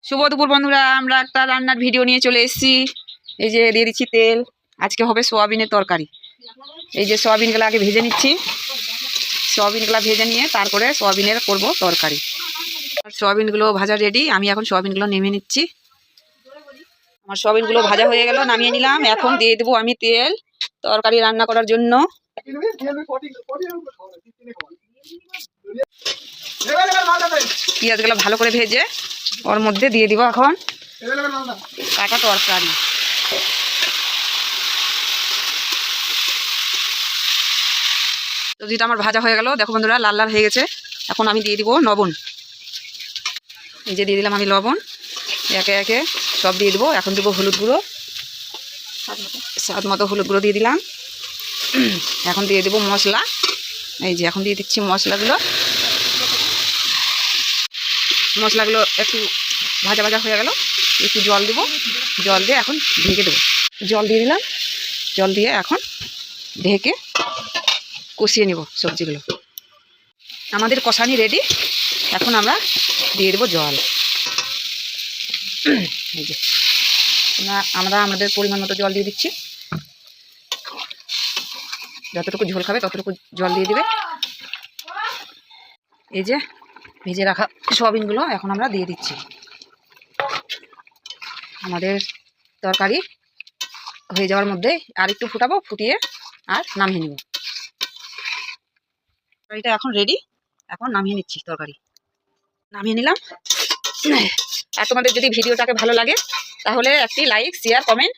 শুভ দুপুর বন্ধুরা, আমরা একটা রান্নার ভিডিও নিয়ে চলে এসেছি। এই যে দিয়ে দিচ্ছি তেল। আজকে হবে সোয়াবিনের তরকারি। এই যে সোয়াবিনগুলো আগে ভেজে নিচ্ছি। সোয়াবিনগুলো ভেজে নিয়ে তারপরে সোয়াবিনের করব তরকারি। সোয়াবিনগুলো ভাজা রেডি। আমি এখন সোয়াবিনগুলো নেমে নিচ্ছি। আমার সোয়াবিনগুলো ভাজা হয়ে গেল, নামিয়ে নিলাম। এখন দিয়ে দেবো আমি তেল তরকারি রান্না করার জন্য। পেঁয়াজগুলো ভালো করে ভেজে ওর মধ্যে দিয়ে দিব এখন কাটা তরকারি। সবজিটা আমার ভাজা হয়ে গেল, দেখো বন্ধুরা, লাল লাল হয়ে গেছে। এখন আমি দিয়ে দিব লবণ। এই যে দিয়ে দিলাম আমি লবণ, একে একে সব দিয়ে দেবো। এখন দেবো হলুদ গুঁড়ো, স্বাদ মতো হলুদ গুঁড়ো দিয়ে দিলাম। এখন দিয়ে দেবো মশলা। এই যে এখন দিয়ে দিচ্ছি মশলাগুলো। মশলাগুলো একটু ভাজা ভাজা হয়ে গেল, একটু জল দেবো। জল দিয়ে এখন ঢেকে দেবো। জল দিয়ে দিলাম। জল দিয়ে এখন ঢেকে কষিয়ে নেব সবজিগুলো। আমাদের কষানি রেডি। এখন আমরা দিয়ে দেবো জল। এই যে আমরা আমাদের পরিমাণ মতো জল দিয়ে দিচ্ছি। যতটুকু ঝোল খাবে ততটুকু জল দিয়ে দিবে। এই যে ভেজে রাখা সোয়াবিনগুলো এখন আমরা দিয়ে দিচ্ছি। আমাদের তরকারি হয়ে যাওয়ার মধ্যে আর একটু ফুটাবো, ফুটিয়ে আর নামিয়ে নেব। তরকারিটা এখন রেডি। এখন নামিয়ে নিচ্ছি তরকারি। নামিয়ে নিলাম। আর তোমাদের যদি ভিডিওটাকে ভালো লাগে তাহলে একটি লাইক, শেয়ার, কমেন্ট